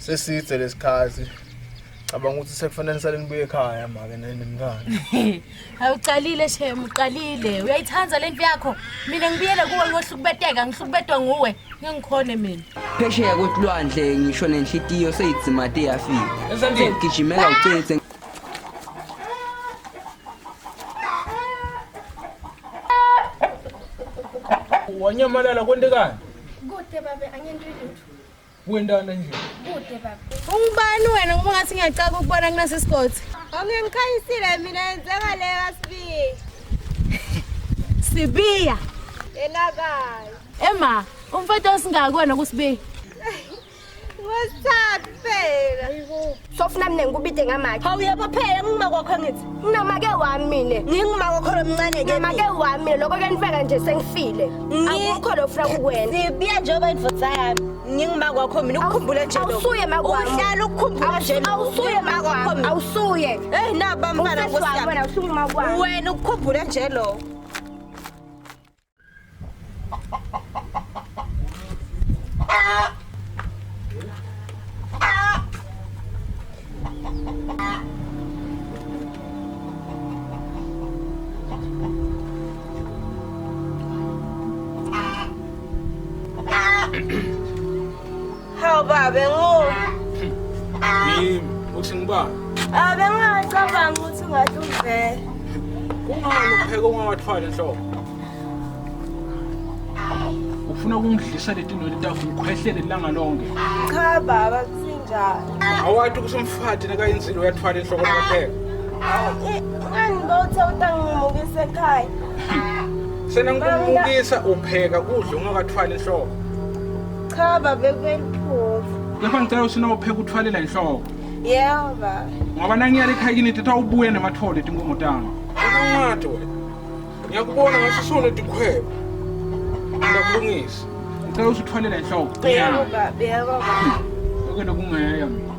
Sesithe lesikhathi. Cabanga ukuthi sekufanele sale nibuye ekhaya make nemngane. Awuqalile shem, uqalile. Uyayithanza lento yakho. Mina ngibiyele kuwe ngohlukubeteka, ngihlukubetwa nguwe. Ngikhone mina. Phesheya kotlwandle ngisho nenhlitiyo seyizimate yafika. Ngigijimela ucinze. Wanyamalala kwendekani? Kude babe angento lutho. Wendana nje. Kude babe. Ungubani wena ngoba ngathi ngiyacaka ukubona kunase isikoti? Angengikhanyisile mina yenzeka leya Sibiya. Sibiya. Elakayo. Ema, umfethu osingakwena kuSibiya. Wasithatha phela. Sofuna mina ngikubide ngamaki. Hawu yebo phela ngima kwakho ngithi. Nginamake wami mina. Ngingima kwakho lomncane ke. Nginamake wami lokho ke nifeka nje sengifile. Akukho lo ufuna ukwenza. Sibiya njengoba indvodza yami. Ngingima kwakho mina ukukhumbula nje lo. Awusuye makwami. Uhlala ukukhumbula nje lo. Awusuye makwami. Awusuye. Naba mfana Nkosiyami. Wena usuye makwami. Wena ukukhumbula nje lo. Hawu babe Yimi, uthi ngiba. Abengacabanga ukuthi ungathi uvela. Ungani upheka ungawathwala enhloko? Ufuna ukungidlisa letino letafu ukhwehlele ilanga lonke. Cha baba kusinjalo. Awathi kusumfati nekayenzile uyathwala enhloko ngapheka. Ngangibotha utangimukise ekhaya. Sena ngikumukisa upheka kudla ungakathwala enhloko. Cha babe kweliphuzu. Kepha ngicela usina upheka uthwalela enhloko. Yebo baba. Ngoba nangiyala ekhaya kini tata ubuye nemathole tinkomo tami. Ungathi wena. Ngiyakubona ngasisona tikhwebo. Ngiyakulungisa. Ngicela usuthwalela enhloko. Yebo baba, yebo baba. Lokho nokungeya mina.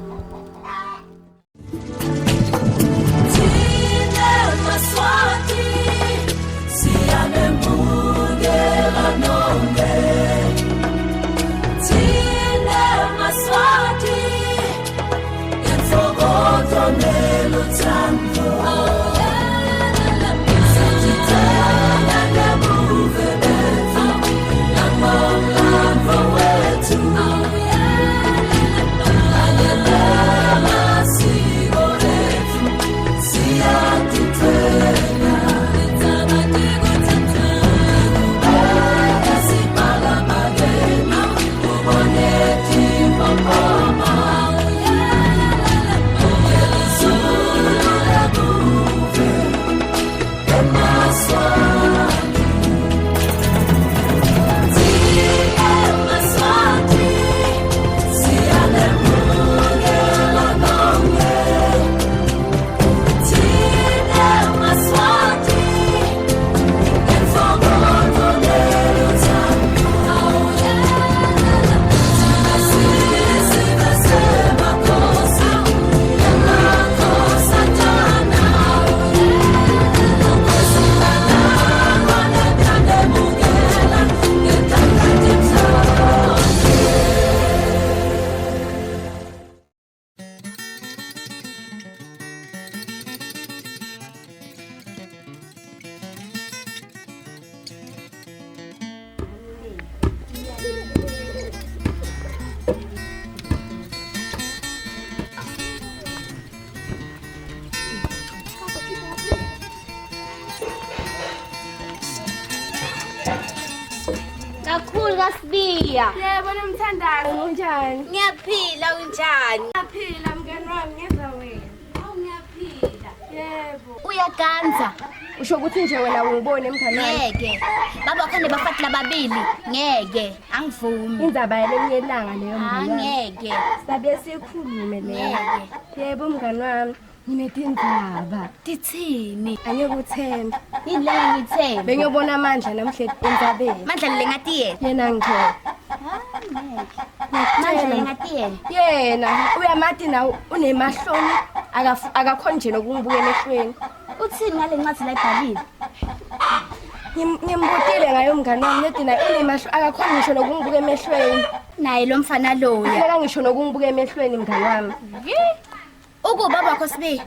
Kakhulu kaSibiya. Yebo nomthandazo unjani? Ngiyaphila unjani? Ngiyaphila mngani wami ngeza wena. Awu ngiyaphila. Yebo. Uyaganza. Usho ukuthi nje wena ungibone mngani wami. Ngeke. Baba khona bafathi lababili. Ngeke. Angivumi. Indzaba yalenye ilanga leyo mngani wami. Ngeke. Sabe sikhulume leyo. Ngeke. Yebo mngani wami. Nginetindzaba. Tithini? Angikuthemba. Yini le ngithemba? Bengiyobona amandla namhla endzabeni. Mandla le ngathi yena. Yena ngeke. Mandla le ngathi yena. Yena uyamathi na unemahloni akakhona nje nokungibukela ehlweni. Uthini ngale ncwadi la ibhalile? Ngimbutile ngayo mngani wami nedina unemahlo akakhona ngisho nokungibuka emehlweni. naye lo mfana loya. Hleka ngisho nokungibuka emehlweni mngani wami. Ukuba bakho sibi.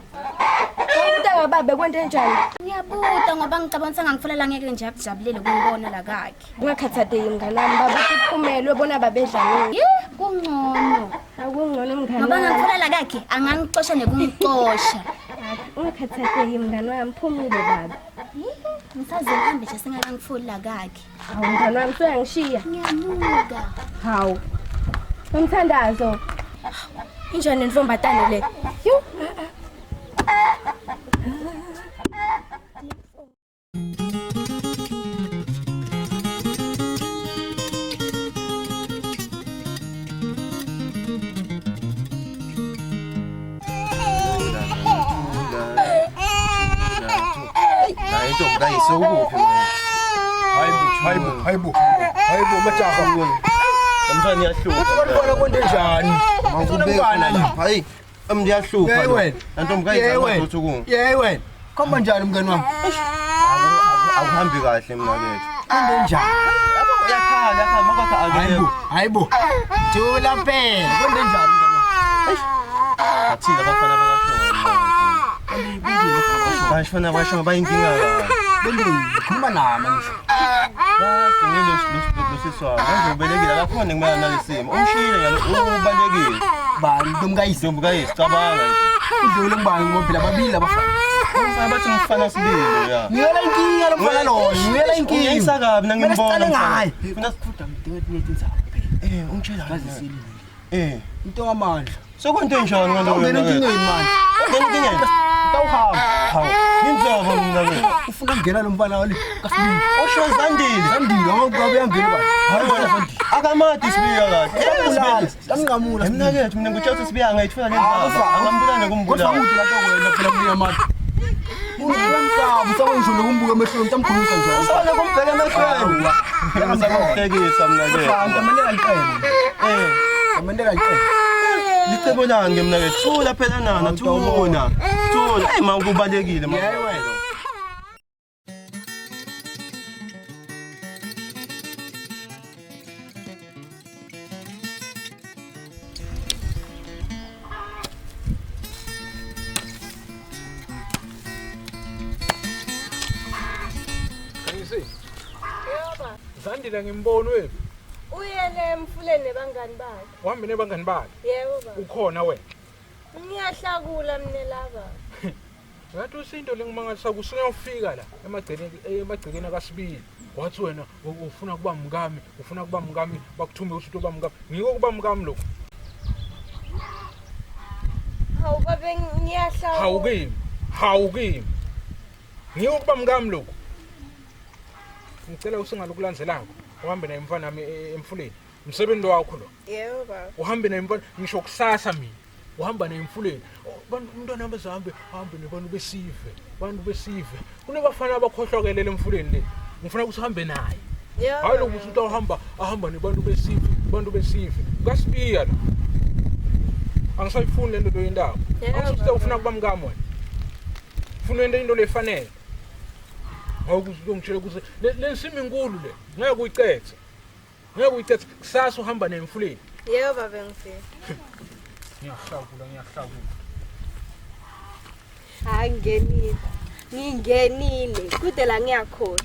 Ubutanga babe kwente njani? Ngiyabuta ngoba ngicabanga ukuthi angangifulala ngeke nje akujabulile ukubona la kakhe. Ungakhathatheki mngani wami baba kuphumele ubona babedlani. Kungcono. Akungcono mngani Ngoba wami. ngangifulala kakhe angangixosha nekungixosha. Ungakhathatheki mngani wami phumile baba. Ngisaze ngihambe nje singakangifuli la kakhe. Hawu mngani wami uyangishiya. Ngiyamuka. Hawu. Umthandazo. Injani ntombatane le? Yo. Hayibo majaha Mntwana iyahluka. Ubona kwente njani? Mangubekana Hayi, umndiyahluka. Yey wena. Nantombi Yey wena. Khomba njani mngani wami? akuhambi kahle mina kethu. Kwente njani? Yakhala makwakha akekho. Hayibo. Thula phela. Kwente njani mngani wami? Athina abafana bakashona. Bashona bashona bayinkinga la. Bende khuluma nama ngisho. Ngilo losiswa. Manje ubelekile akakhona ngimana nalisimo. Umshile ngalo ubalekile. Bani ntomkayise? Ntombukayisi cabanga nje. Udlule ngibani ngoba phela babili abafana. Umfana bathi ngifana sibili ya. Ngiyela inkinga lo mfana lo. Ngiyela inkinga. Uyayisa kabi nangimbona. Ngayi. Funa sifuda mdinga kunethi insaba phela. Ungitshela ngazi. Into ngamandla. Sokwente njani ngalokho? Ungena inkingeni manje. Ungena inkingeni. Tawuhamba. Hawu. Ngizaba mina ke. Ufuna ukungena lo mfana wali kasibili. Osho Zandile. Zandile ngoba uyangena bani? Hayi wena. Akamati sibika kahle. Lamnqamula. Mina kethu mina ngitshela sibiya ngayithola lendaba. Angambulane kumbulala. Kodwa uthi lapho wena phela kuya manje. Ungamsabu sawengisho nokumbuka emehlweni tamkhulisa njalo. Usale kumbheka emehlweni. Ngiyakuhlekisa mina ke. Ngamandela liqele. Ngamandela liqele. Licebo lange mina ke. Thula phela nana thuna. Thula. Hayi ma kubalekile ma. Yey wena. Zandile ngimbona wethu. Uyele emfuleni nebangani bakhe. Uhambe nebangani bakhe. Yebo baba. Ukhona wena. Ngiyahlakula mina laba. Ngathi usinto lengimangalisa kusengiyofika la emagcekeni akasibili. Wathi wena ufuna kuba mngami, bakuthume usuthi uba mngami. Ngiko kuba mngami lokho. Hawu babe ngiyahlakula. Hawu kimi. Ngiko kuba mngami lokho. Ngicela usingalokulandzelako. Uhambe naye mfana nami emfuleni. Umsebenzi wakho lo. Yebo baba. Uhambe naye mfana ngisho kusasa mina. Uhamba naye emfuleni. Umntwana nami ezahambe nebantu besive. Kunebafana abakhohlokelele emfuleni le. Ngifuna ukuthi uhambe naye. Yebo. Hayi lokho uthi ahamba nebantu besive. Kasibiya la. Angisayifuni lento yoyindaba. Angisuthi ufuna kuba mngami wena. Ufuna into lefanele. Ngokuzongitshela ukuthi lensimi inkulu le. Ngeke uyicethe. Kusasa uhamba naye emfuleni. Yebo baba ngifika. Ngiyahlakula. Ngingenile. Kude la ngiyakhona.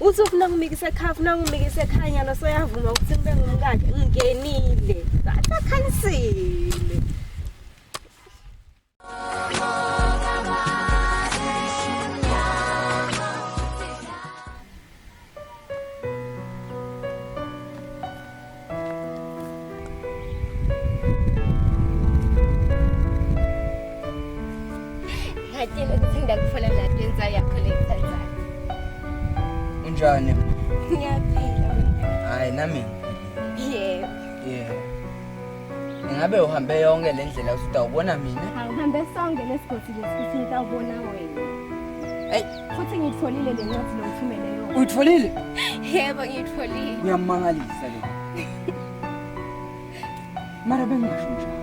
Uthi ufuna ngimikise ekhaya, ufuna ngimikise ekhaya lo soyavuma ukuthi ngibe ngumkakhe. Ngingenile. Akhanisile. Ngiyatshela ukuthi ngiyakufuna lapho yenza yakho lekuthathayo. Unjani? Ngiyaphila. Hayi nami. Yebo. Yeah. Ingabe uhambe yonke le ndlela usutawubona mina? Ngihambe sonke lesigodi lesi ngitawubona wena. Hey, Futhi ngitfolile le ncwadi longithumele yona. uyitfolile? Yebo ngitfolile. Uyamangalisa le. Mara bengisho njalo.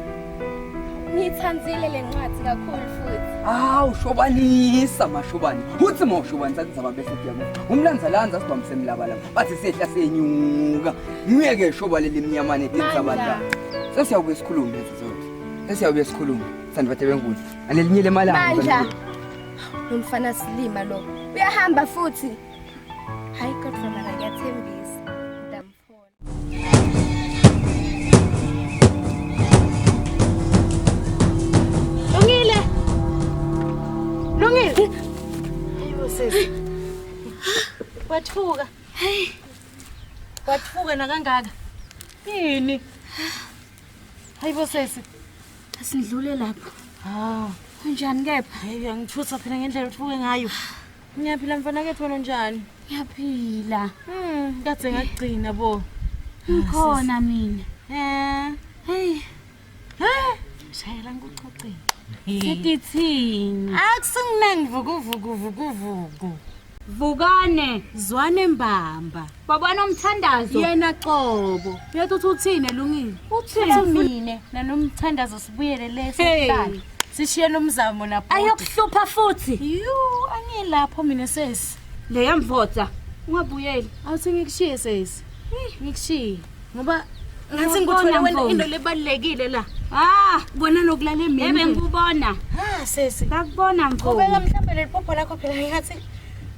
Ngithanzile le ncwadi kakhulu futhi. Awu shobanisa mashobani. Uthi moshobani sakuzaba bese kuyakufa. Umlanzalanza sibambise emlabalaba. Bathi sehla senyuka. Ngiyeke shobale lemnyamane etenzabala. Sesiyabuye sikhulume lezi zonke. Sesiyabuye sikhulume. Sandibathe benkulu. Alelinye lemalanga. Mandla. Umfana silima lo. Uyahamba futhi. Hayi kodwa mara ngiyathembisa. Ndamfona. Lungile. Hayibo sisi. Wathuka. Hey. Wathuka nakangaka. Yini? Hayibo sisi. Asidlule lapho. Unjani kepha? Hayi angithusa phela ngendlela uthuke ngayo. Ngiyaphila mfana kethu wena njani? Ngiyaphila. Kade ngagcina bo. Ngikhona mina. Hey. Shayela ngikuxoxile. Sikithini? Akusinginengi vuku. Vukane. Zwane mbamba. Babona umthandazo. Yena Xobo. Uyathi uthini Lungile? Uthini? Nanomthandazo sibuyele lesihlala. Sishiye nomzamo napho. Ayokuhlupha futhi. Angilapho mina sesi. Le yamvotsa. Ungabuyeli. Awuthi ngikushiye sesi. Ngikushiye. Ngoba ngathi ngikuthole wena into lebalekile la. Bona nokulala emini. Ebe ngikubona. Sesi. Ngakubona mfo. Ubeka mhlawumbe leliphopho lakho phela ngathi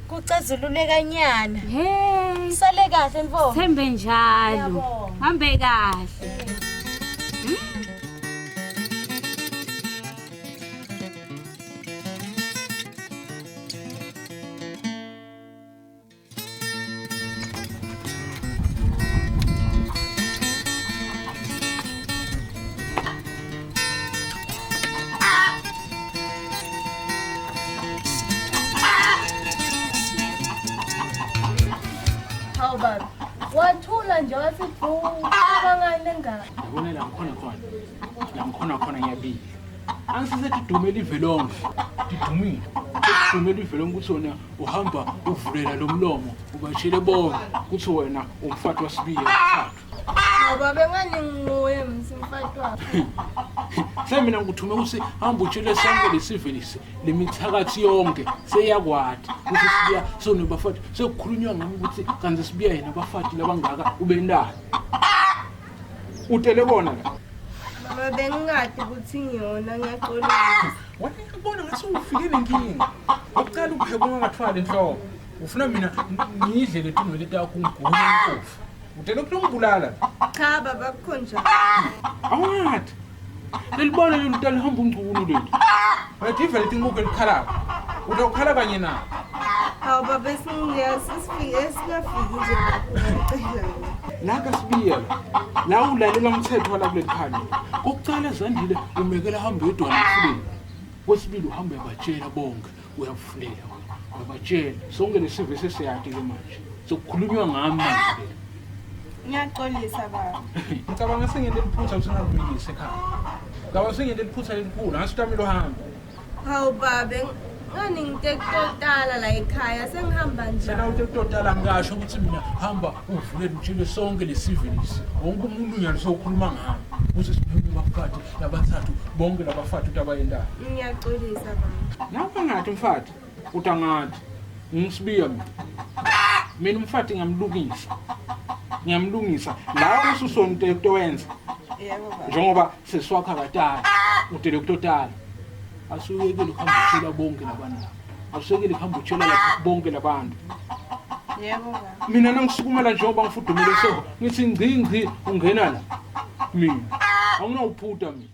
kucazululeka nyana. Hey. Sale kahle mfo. Thembe njalo. Hambe kahle. Baba wathula nje wasibhu abangane ngaka Yabona la ngikhona khona ngiyabika angisisethi dumela ivelonke didumile dumela ivelonke uthona uhamba uvulela lo mlomo ubashile bonke kuthi wena umfati wasibili esithathu ngoba bengani nguye msimfati wakhe Semina ngithume ukuthi hamba utshele sonke lesivelisi lemithakathi yonke seyakwadi ukuthi sibiya sonobafati sekukhulunywa ngami ukuthi kanze sibiya yena abafati labangaka ubendala utele bona la Baba bengingadi ukuthi ngiyona ngiyaxolisa. wena ubona ngathi ufike nenkinga ukucala upheka ungathwala enhloko ufuna mina ngidle letinto letakho ngigule inkofu utele ukungibulala Cha baba kukho njalo. awungathi lelibona lelo litala hamba ungculo lethu wathi ivele tinguke likhalaka utokhala kanye na Hawu baba singafiki nje ngicela. la kasibiyela la ulalela umthetho wala kuleli khani kokucala ezandile umekela hamba edwana emfuleni kwesibili uhamba ebatshela bonke uyavulela uyabatshela sonke lesive sesiyati ke manje sokukhulunywa ngami manje Ngiyaxolisa baba. ngicabanga sengene liphutha usingabuyise ekhaya ngaba sengene liphutha elikhulu ngasitamile uhamba Hawu baba ngani ngitekutala la ekhaya sengihamba nje. Sena uthi totala ngasho ukuthi mina hamba uvule utshile sonke lesivilisi wonke umuntu uyalo sokukhuluma ngami ukuthi siphume bafati labathathu bonke labafati utabayendala Ngiyaxolisa baba. lapha ngathi mfati utangathi ngisibiya mina umfati ngiyamlungisa la ususonto ekutwenza Yebo baba. njengoba sesiwakha katala utele kutotala asuyekele ukuhamba utshela bonke labantu asuyekele ukuhamba utshela lapha bonke labantu Yebo baba. mina nangisukumela njengoba ngifudumele so ngithi ngci ungena la mina awunawuphuta mina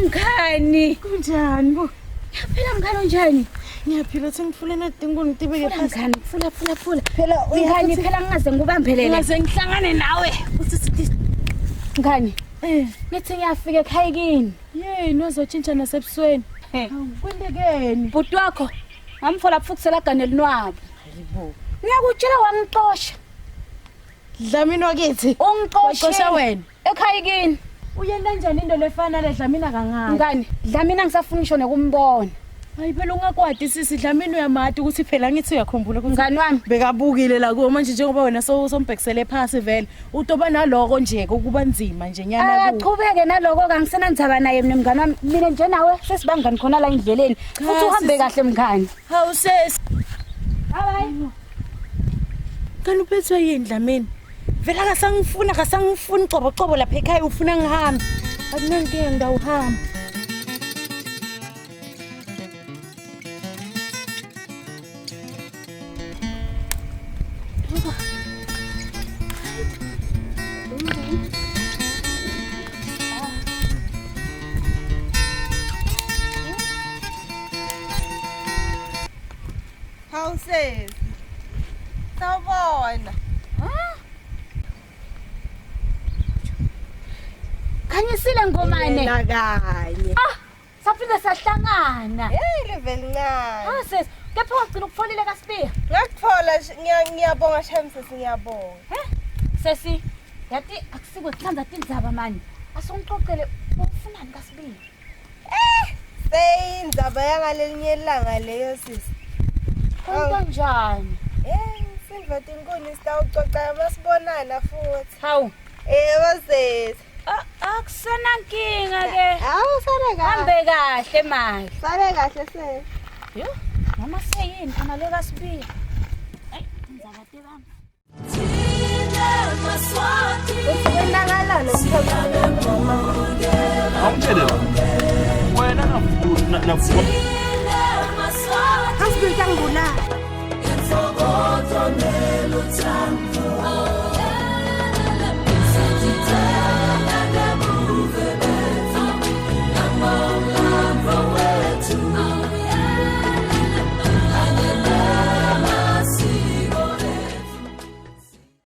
Mkhani. kunjani bo Phela mkhani unjani? ngiyaphila sengifule nedinguni tibeke Mkhani fula. Phela mkhani phela ngingaze ngubambelele. ngaze ngihlangane nawe uthi Mkhani. Nithi ngiyafika ekhaya kini. yini wazotshintsha nasebusweni kwendekeni Bhuti wakho ngamfola fukusela gane linwabo. Ngiyakutshela wangixosha. dlamini wakithi Ungixoshe Waxosha wena? ekhaya kini. Uyena njani into lefana le Dlamini kangaka? Ngani, Dlamini angisafuni ngisho nokumbona. Hayi phela ungakwadi sisi Dlamini uyamati ukuthi phela ngithi uyakhumbula ukuthi Ngani wami, bekabukile la kuwe manje njengoba wena sombhekisele phansi vele. Utoba naloko nje ukuba nzima nje nyana ku. aqhubeke naloko kangisenandzaba naye mina mngani wami. Mina nje nawe sesibangani khona la endleleni. Futhi uhambe kahle mngani. Hawu sesi. Hayi. Kanti uphethwe yini Dlamini? Vela kasangifuni qobo lapha ekhaya ufuna ngihambe. Akunankinga ngawuhamba. Hawu sesi. Sawubona. Khanyisile ngomane. La kanye. Saphinde sahlangana. Level ncane. Sesi, kepha wagcina ukufolile kaSibiya. Ngakuthola ngiyabonga Shamsi ngiyabonga. Sesi, yathi akusiko kuhlanza tindzaba manje. Asongixoxele ufunani kaSibiya. Seyindzaba yangalenye ilanga leyo sisi. Kanjani? Silva tinkuni sitawucoca masibonana futhi. Hawu. Basesi. Akusena nkinga ke. Hawu sale kahle. Hambe kahle manje. Sale kahle sesi. Yo, noma seyini amale kaSibiya. Hey, indzaba tebami. Usenakalana Awumtshele la. Wena navuka